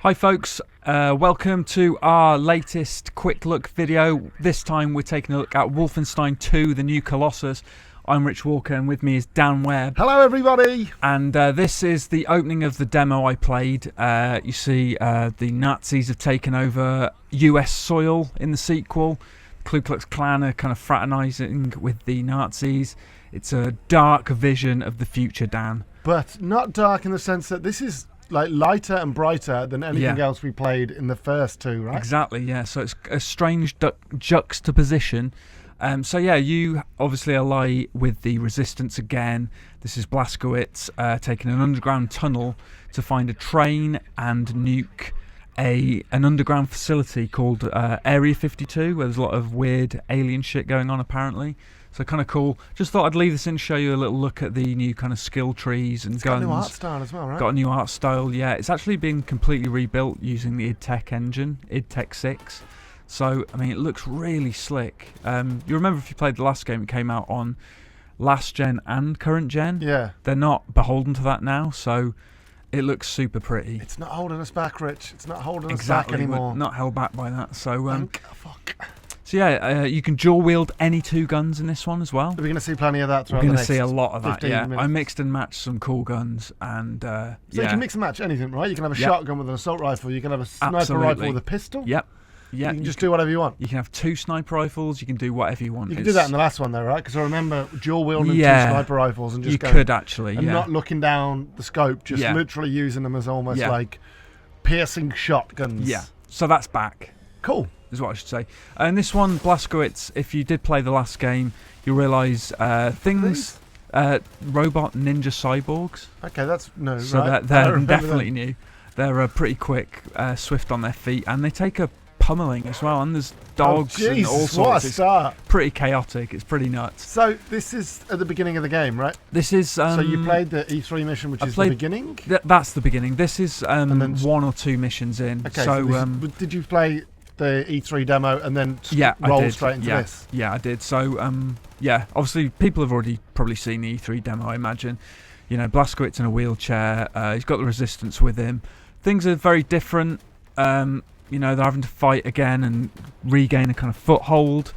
Hi folks, welcome to our latest quick look video. This time we're taking a look at Wolfenstein 2, the new Colossus. I'm Rich Walker and with me is Dan Webb. Hello everybody! And this is the opening of the demo I played. You see the Nazis have taken over US soil in the sequel. Ku Klux Klan are kind of fraternising with the Nazis. It's a dark vision of the future, Dan. But not dark in the sense that this is like lighter and brighter than anything else we played in the first two, right? Exactly, yeah. So it's a strange juxtaposition. So yeah, you obviously ally with the Resistance again. This is Blazkowicz taking an underground tunnel to find a train and nuke an underground facility called Area 52, where there's a lot of weird alien shit going on apparently. So kind of cool. Just thought I'd leave this in, show you a little look at the new kind of skill trees and guns. Got a new art style as well, right? Got a new art style, yeah. It's actually been completely rebuilt using the idTech engine, idTech 6. So, I mean, it looks really slick. You remember if you played the last game, it came out on last gen and current gen. Yeah. They're not beholden to that now, so it looks super pretty. It's not holding us back, Rich. It's not holding us Exactly, back anymore. We're not held back by that. So, fuck. So yeah, you can dual wield any two guns in this one as well. We're going to see plenty of that throughout We're the going next to see a lot of that, yeah. minutes. I mixed and matched some cool guns and So you can mix and match anything, right? You can have a shotgun with an assault rifle. You can have a sniper rifle with a pistol. Yep. Yeah, you can just do whatever you want. You can have two sniper rifles. You can do whatever you want. You can do that in the last one, though, right? Because I remember dual wielding two sniper rifles and just could actually, and not looking down the scope, just literally using them as almost like piercing shotguns. Yeah. So that's back. Cool. Is what I should say. And this one, Blazkowicz, if you did play the last game, you'll realise things. Robot ninja cyborgs. Okay, that's new. So right? they're definitely new. They're pretty quick, swift on their feet, and they take a pummeling as well. And there's dogs and all sorts. What a start. It's pretty chaotic. It's pretty nuts. So this is at the beginning of the game, right? This is. So you played the E3 mission, which is the beginning. That's the beginning. This is one or two missions in. Okay. So did you play the E3 demo and then roll straight into this? Yeah, I did. So yeah, obviously people have already probably seen the E3 demo, I imagine. You know, Blazkowicz in a wheelchair. He's got the Resistance with him. Things are very different. You know, they're having to fight again and regain a kind of foothold.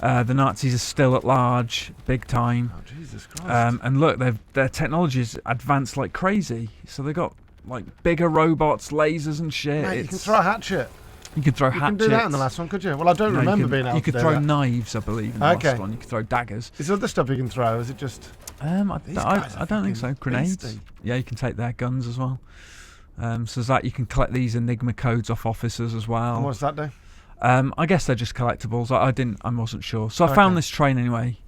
The Nazis are still at large, big time. Oh, Jesus Christ. And look, their technology's advanced like crazy. So they've got like bigger robots, lasers and shit. Mate, you can throw a hatchet. You could throw hatchets. You can do that in the last one, could you? Well, I don't remember being able to do that. You could throw knives, I believe, in the last one. You could throw daggers. Is there other stuff you can throw? Is it just... I don't think so. Grenades. Beastie. Yeah, you can take their guns as well. So there's that. You can collect these Enigma codes off officers as well. And what does that do? I guess they're just collectibles. I wasn't sure. So I found this train anyway.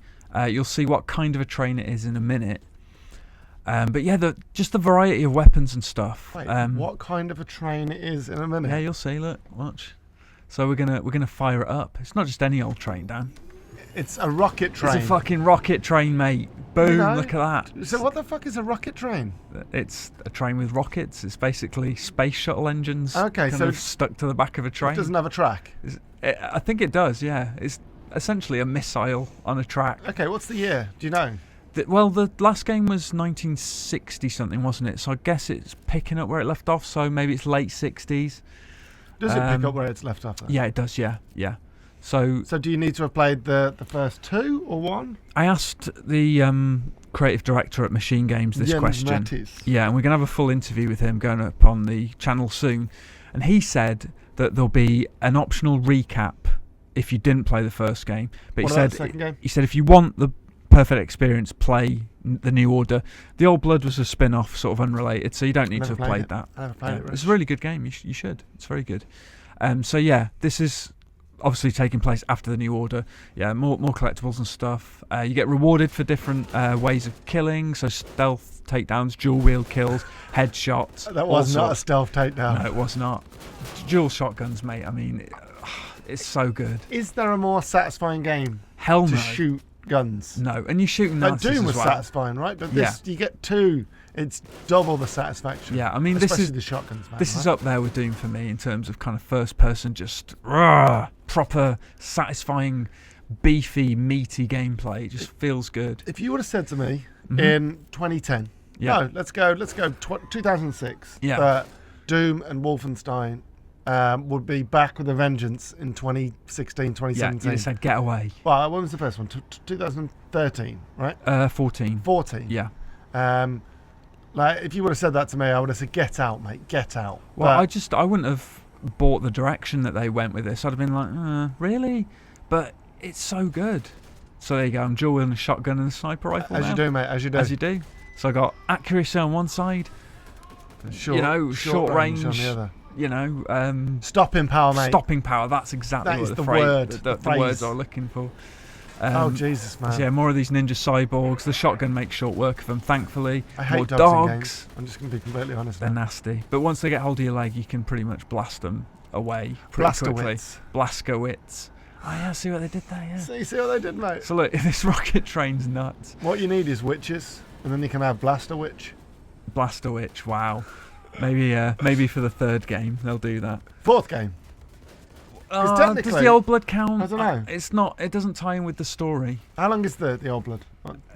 You'll see what kind of a train it is in a minute. But yeah, just the variety of weapons and stuff. Wait, what kind of a train it is in a minute? Yeah, you'll see. Look, watch. So we're gonna fire it up. It's not just any old train, Dan. It's a rocket train. It's a fucking rocket train, mate. Boom! Look at that. So what the fuck is a rocket train? It's a train with rockets. It's basically space shuttle engines. Okay, so stuck to the back of a train. It doesn't have a track. I think it does. Yeah, it's essentially a missile on a track. Okay, what's the year? Do you know? Well, the last game was 1960 something, wasn't it? So I guess it's picking up where it left off. So maybe it's late 60s. Does it pick up where it's left off? Then? Yeah, it does. Yeah. So do you need to have played the first two or one? I asked the creative director at Machine Games this question. Yeah, and we're gonna have a full interview with him going up on the channel soon. And he said that there'll be an optional recap if you didn't play the first game. But what about the second game? He said if you want the perfect experience, play the New Order. The Old Blood was a spin-off, sort of unrelated, so you don't need to have played that. I never played it. It's a really good game. You should. It's very good. So yeah, this is obviously taking place after the New Order. Yeah, more collectibles and stuff. You get rewarded for different ways of killing, so stealth takedowns, dual wield kills, headshots. That was not a stealth takedown. No, it was not. Dual shotguns, mate. I mean, it's so good. Is there a more satisfying game to shoot guns? No, and you're shooting Nazis Doom was as well. satisfying, right? But this, you get two. It's double the satisfaction. Yeah, I mean, especially the shotguns, man. This is up there with Doom for me in terms of kind of first person, just proper, satisfying, beefy, meaty gameplay. It just feels good. If you would have said to me in 2010, no, let's go 2006. Yeah. Doom and Wolfenstein would be back with a vengeance in 2016, 2017. Yeah, you said get away. Well, when was the first one? 2013, right? 14. 14. Yeah. Like, if you would have said that to me, I would have said, get out, mate, get out. Well, I wouldn't have bought the direction that they went with this. I'd have been like, really? But it's so good. So there you go. I'm dual-wielding a shotgun and a sniper rifle As now. you do, mate, as you do. As you do. So I got accuracy on one side, short range on the other. Stopping power, mate. Stopping power. That's exactly what the words I was looking for. Oh Jesus, man! So yeah, more of these ninja cyborgs. The shotgun makes short work of them, thankfully. I hate more dogs in games. I'm just going to be completely honest. They're nasty, but once they get hold of your leg, you can pretty much blast them away pretty quickly. Blaskowitz. Oh yeah, see what they did there. Yeah. See what they did, mate. So look, this rocket train's nuts. What you need is witches, and then you can have Blaster Witch. Wow. Maybe for the third game they'll do that. Fourth game. Does the old blood count? I don't know. It's not. It doesn't tie in with the story. How long is the old blood?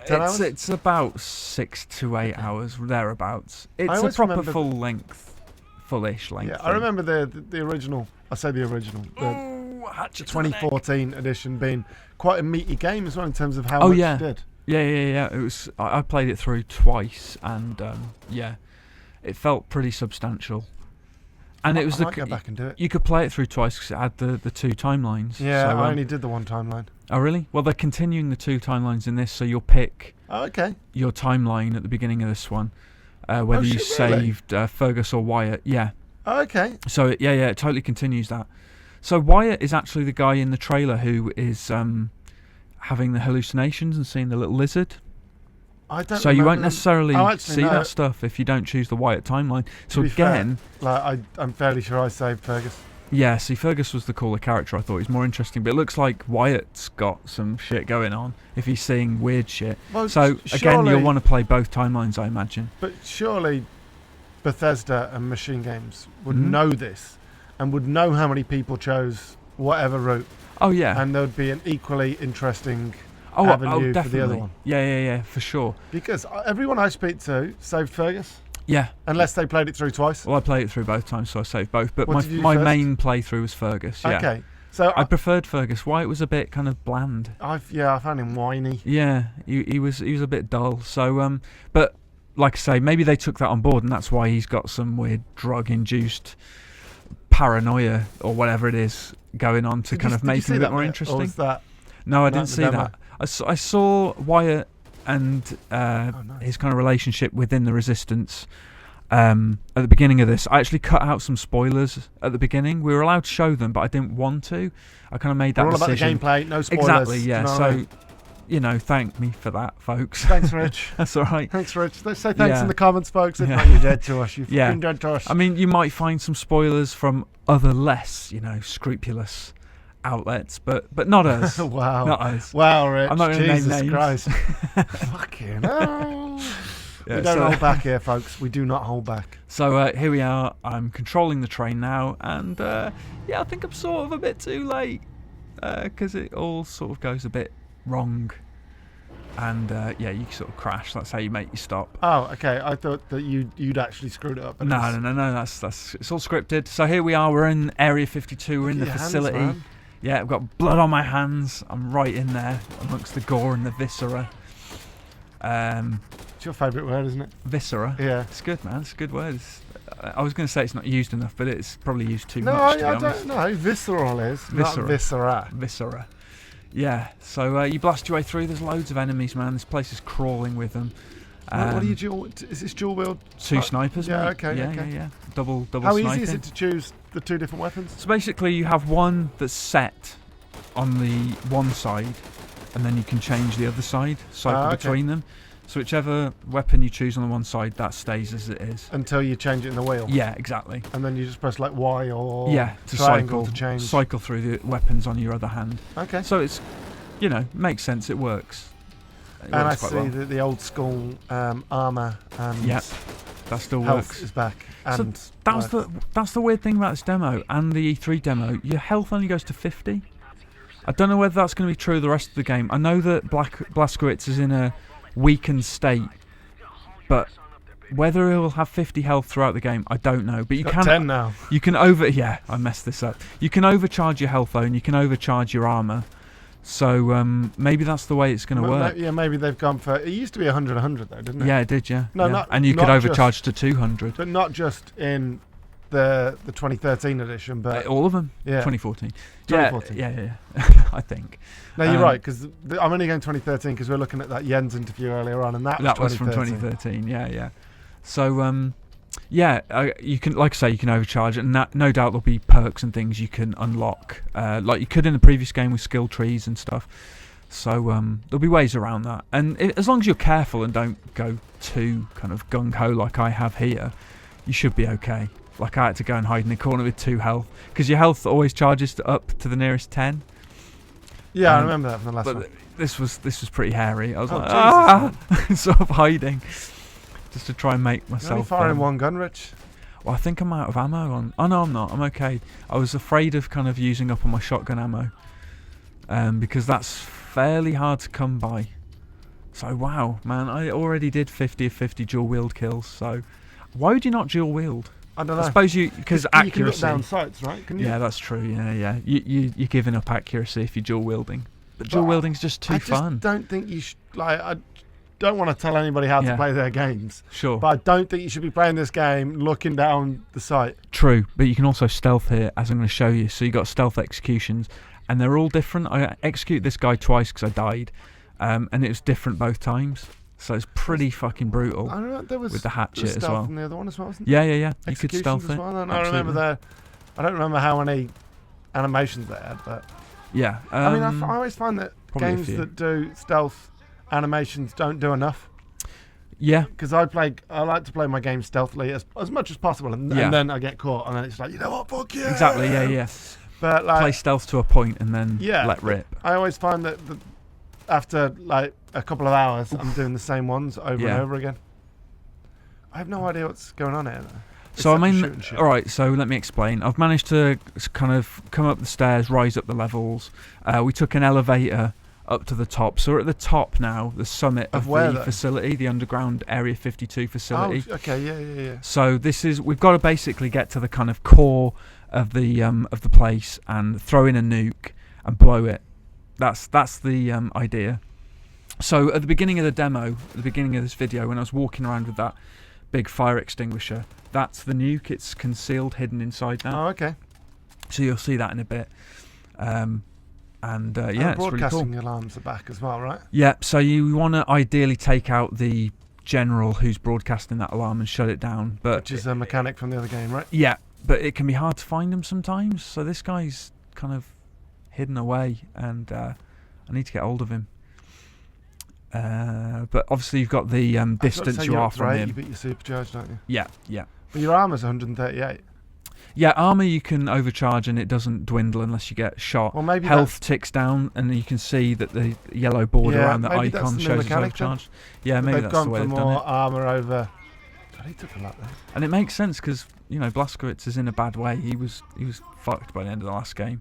10 hours? It's about 6 to 8 hours thereabouts. It's a proper fullish length. Yeah, I remember the original. I say the original. The 2014 edition being quite a meaty game as well in terms of how much it did. Yeah. It was. I played it through twice, and it felt pretty substantial. And it was I might go back and do it. You could play it through twice because it had the two timelines. Yeah, I only did the one timeline. Oh, really? Well, they're continuing the two timelines in this, so you'll pick your timeline at the beginning of this one, whether you saved Fergus or Wyatt. Yeah. Oh, okay. So, it totally continues that. So Wyatt is actually the guy in the trailer who is having the hallucinations and seeing the little lizard. So you won't necessarily see that stuff if you don't choose the Wyatt timeline. So again, I'm fairly sure I saved Fergus. Yeah, see, Fergus was the cooler character. I thought he was more interesting, but it looks like Wyatt's got some shit going on if he's seeing weird shit. Well, so again, you'll want to play both timelines, I imagine. But surely Bethesda and Machine Games would know this and would know how many people chose whatever route. Oh yeah, and there would be an equally interesting avenue for the other one. Yeah, for sure. Because everyone I speak to saved Fergus. Yeah. Unless they played it through twice. Well, I played it through both times, so I saved both. But my main playthrough was Fergus. Yeah. Okay. So I preferred Fergus. Wyatt was a bit kind of bland. I found him whiny. Yeah, he was a bit dull. So but like I say, maybe they took that on board, and that's why he's got some weird drug-induced paranoia or whatever it is going on to kind of make him a bit more interesting. Or was that? No, I didn't see that. I saw Wyatt and his kind of relationship within the Resistance at the beginning of this. I actually cut out some spoilers at the beginning. We were allowed to show them, but I didn't want to. I kind of made that decision. All about the gameplay, no spoilers. Exactly, yeah. So, thank me for that, folks. Thanks, Rich. That's all right. Thanks, Rich. Let's say thanks in the comments, folks. If not, you're dead to us. You've been dead to us. I mean, you might find some spoilers from other less, scrupulous outlets, but not us. Wow. Not us. Wow, Rich. I'm not going to name names. Christ. Fucking hell. We don't hold back here, folks. We do not hold back. So here we are. I'm controlling the train now, and I think I'm sort of a bit too late because it all sort of goes a bit wrong. And you sort of crash. That's how you make you stop. Oh, okay. I thought that you'd actually screwed it up. No. That's it's all scripted. So here we are. We're in Area 52. We're in the facility. Hands, yeah, I've got blood on my hands. I'm right in there amongst the gore and the viscera. It's your favourite word, isn't it? Viscera. Yeah. It's good, man. It's a good word. I was going to say it's not used enough, but it's probably used too much. No, I don't know. Visceral is. Viscera. Not viscera. Viscera. Yeah. So you blast your way through. There's loads of enemies, man. This place is crawling with them. What are you dual? Is this dual wield? 2 snipers. Yeah. Mate. Okay. Yeah. Double. How sniping. easy is it to choose the 2 different weapons? So basically, you have one that's set on the one side, and then you can change the other side, cycle between them. So whichever weapon you choose on the one side, that stays as it is until you change it in the wheel. Yeah, exactly. And then you just press like Y or to cycle through the weapons on your other hand. Okay. So it's makes sense. It works. And I see that the old school armor and that still health works. is back. And so that's the weird thing about this demo and the E3 demo. Your health only goes to 50. I don't know whether that's going to be true the rest of the game. I know that Blazkowicz is in a weakened state, but Whether he'll have 50 health throughout the game, I don't know. But you Got can 10 now. You can I messed this up. You can overcharge your health though, and you can overcharge your armor. So maybe that's the way it's going to work. Yeah, maybe they've gone for. It used to be 100 though, didn't it? Yeah, it did. Yeah. No, yeah. not. And you not could overcharge to 200. But not just in the 2013 edition, but all of them. Yeah. 2014. 2014. Yeah. I think. No, you're right, because I'm only going 2013 because we're looking at that Jens interview earlier on, and that was from 2013. Yeah. So you can, like I say, you can overcharge it, and no doubt there'll be perks and things you can unlock, like you could in the previous game with skill trees and stuff. So there'll be ways around that, and as long as you're careful and don't go too kind of gung ho like I have here, you should be okay. Like I had to go and hide in the corner with 2 health because your health always charges up to the nearest 10. Yeah, I remember that from the last one. This was pretty hairy. I was sort of hiding just to try and make myself. You're only firing one gun, Rich. Well, I think I'm out of ammo on. Oh no, I'm not. I'm okay. I was afraid of kind of using up on my shotgun ammo, because that's fairly hard to come by. So wow, man, I already did 50 of 50 dual wield kills. So why would you not dual wield? I don't know. I suppose because accuracy. You can look down sights, right? Can you? Yeah, that's true. Yeah. You're giving up accuracy if you're dual wielding. But dual wielding's just too fun. I just don't think you should. Like, I don't want to tell anybody how to play their games. Sure. But I don't think you should be playing this game looking down the sight. True, but you can also stealth here, as I'm going to show you. So you got stealth executions, and they're all different. I executed this guy twice because I died, and it was different both times. So it's pretty fucking brutal. I remember there was with the hatchet as well. And the other one as well, wasn't there? Yeah. You could stealth it. Well, I remember I don't remember how many animations they had, but yeah. I mean, I always find that games that do stealth animations don't do enough. Yeah. Because I like to play my game stealthily as much as possible, and then I get caught, and then it's like, you know what, fuck you. Exactly. Yeah. But like, play stealth to a point and then let rip. I always find that after like a couple of hours, I'm doing the same ones over and over again. I have no idea what's going on here. So I mean, all right. So let me explain. I've managed to kind of come up the stairs, rise up the levels. We took an elevator up to the top. So we're at the top now, the summit of the facility, the underground Area 52 facility. Oh, okay, yeah. So we've got to basically get to the kind of core of the place and throw in a nuke and blow it. That's the idea. So at the beginning of the demo, at the beginning of this video, when I was walking around with that big fire extinguisher, that's the nuke. It's concealed, hidden inside now. Oh, okay. So you'll see that in a bit. It's really cool. Broadcasting alarms are back as well, right? Yeah, so you want to ideally take out the general who's broadcasting that alarm and shut it down. Which is a mechanic from the other game, right? Yeah, but it can be hard to find him sometimes. So this guy's kind of hidden away, and I need to get hold of him. But obviously you've got the distance you are from him. But you're supercharged, don't you? Yeah. But your armor's 138. Yeah, armor you can overcharge and it doesn't dwindle unless you get shot. Well, maybe health ticks down, and you can see that the yellow border around the icon shows it's overcharged. Yeah, maybe that's the way they've done it. They've gone for more armor over. God, he took a lot there. And it makes sense because Blazkowicz is in a bad way. He was fucked by the end of the last game.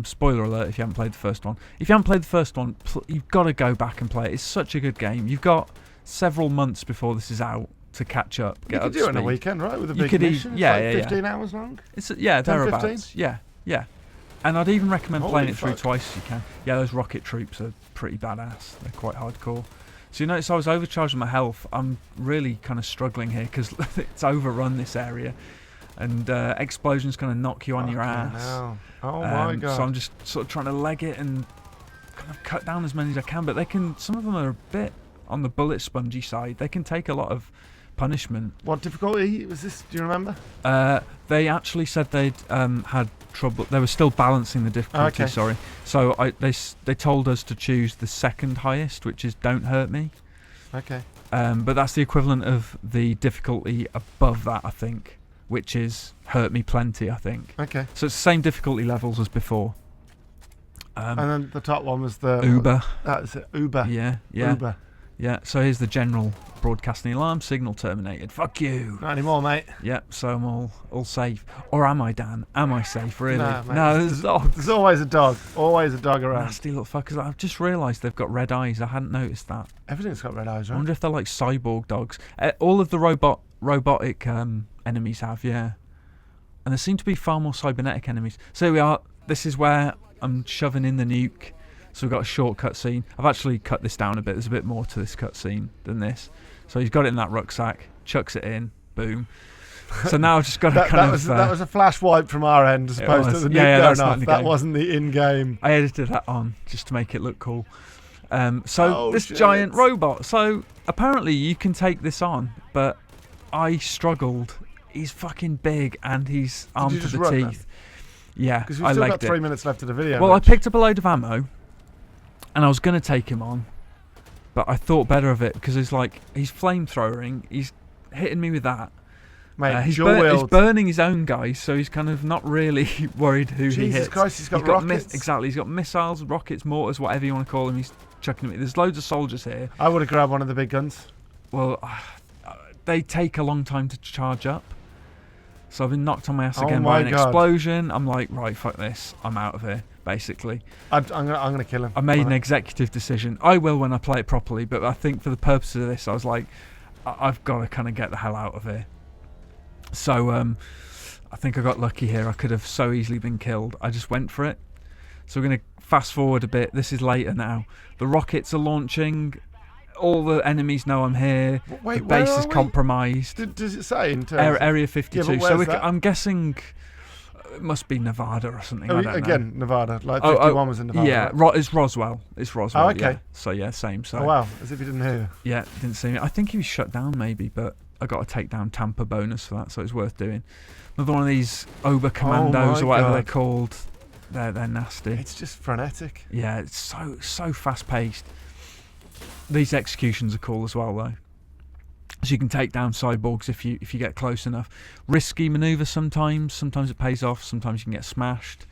Spoiler alert if you haven't played the first one. If you haven't played the first one, you've got to go back and play it. It's such a good game. You've got several months before this is out to catch up. You could do it in a weekend, right? With a big mission. It's like 15 hours long. It's thereabouts. 15? Yeah. And I'd even recommend playing it through twice if you can. Yeah, those rocket troops are pretty badass. They're quite hardcore. So you notice I was overcharging my health. I'm really kind of struggling here because it's overrun this area. And explosions kind of knock you on your ass. No. Oh my god! So I'm just sort of trying to leg it and kind of cut down as many as I can. But some of them are a bit on the bullet spongy side. They can take a lot of punishment. What difficulty was this? Do you remember? They actually said they'd had trouble. They were still balancing the difficulty. Okay. Sorry. So they told us to choose the second highest, which is Don't Hurt Me. Okay. But that's the equivalent of the difficulty above that, I think, which is Hurt Me Plenty, I think. Okay. So it's the same difficulty levels as before. And then the top one was the Uber. That's it. Uber. Yeah. Uber. Yeah, so here's the general broadcasting alarm. Signal terminated. Fuck you. Not anymore, mate. Yep, so I'm all safe. Or am I, Dan? Am I safe, really? Nah, mate. No, there's dogs. There's always a dog. Always a dog around. Nasty little fuckers. I've just realised they've got red eyes. I hadn't noticed that. Everything's got red eyes, I right? wonder if they're like cyborg dogs. All of the robotic enemies have, yeah. And there seem to be far more cybernetic enemies. So here we are. This is where I'm shoving in the nuke. So we've got a short cutscene. I've actually cut this down a bit. There's a bit more to this cutscene than this. So he's got it in that rucksack, chucks it in, boom. So now I've just got to that was a flash wipe from our end as opposed to the nuke going off. That wasn't the in-game. I edited that on just to make it look cool. This giant robot. So apparently you can take this on, but I struggled. He's fucking big and he's armed to the teeth. Yeah, because we've still got 3 minutes left of the video. Well, I picked up a load of ammo, and I was going to take him on, but I thought better of it because he's flamethrowering. He's hitting me with that. Mate, he's burning his own guys, so he's kind of not really worried who he hits. Jesus Christ, he's got rockets. Exactly, he's got missiles, rockets, mortars, whatever you want to call them. He's chucking them. There's loads of soldiers here. I would have grabbed one of the big guns. Well, they take a long time to charge up. So I've been knocked on my ass again by an explosion. I'm like, right, fuck this. I'm out of here, basically. I'm gonna kill him. I made an executive decision. I will when I play it properly, but I think for the purposes of this, I was like, I've got to kind of get the hell out of here. So I think I got lucky here. I could have so easily been killed. I just went for it. So we're going to fast forward a bit. This is later now. The rockets are launching. All the enemies know I'm here. Wait, the base is compromised. Does it say in terms Area 52? Yeah, so I'm guessing it must be Nevada or something. I don't know. Nevada. Like 51 was in Nevada. Yeah, right? It's Roswell. It's Roswell. Oh, okay. Yeah. So yeah, same. So. Oh wow, as if you didn't hear. Yeah, didn't see me. I think he was shut down maybe, but I got a takedown Tampa bonus for that, so it's worth doing. Another one of these Ober Commandos or whatever they're called. They're nasty. It's just frenetic. Yeah, it's so fast paced. These executions are cool as well, though. So you can take down cyborgs if you get close enough. Risky manoeuvre sometimes. Sometimes it pays off. Sometimes you can get smashed.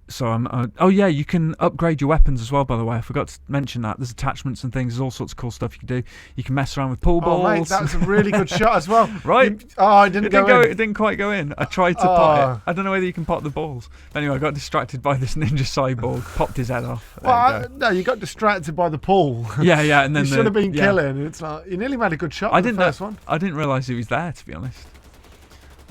So oh yeah, you can upgrade your weapons as well. By the way, I forgot to mention that. There's attachments and things. There's all sorts of cool stuff you can do. You can mess around with pool balls. Oh mate, that was a really good shot as well. Right? It didn't quite go in. I tried to pot it. I don't know whether you can pot the balls. But anyway, I got distracted by this ninja cyborg. Popped his head off. No, you got distracted by the pool. Yeah, and then you should have been killing. It's like you nearly made a good shot. The first one. I didn't realise he was there, to be honest.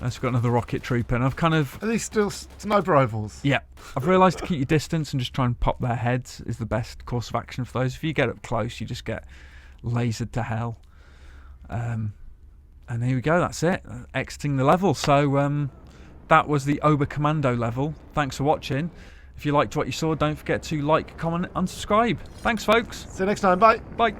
I've got another rocket trooper, and I've kind of... Are these still sniper rifles? Yeah. I've realised to keep your distance and just try and pop their heads is the best course of action for those. If you get up close, you just get lasered to hell. And here we go, that's it. Exiting the level. So that was the Ober Commando level. Thanks for watching. If you liked what you saw, don't forget to like, comment, and subscribe. Thanks, folks. See you next time. Bye. Bye.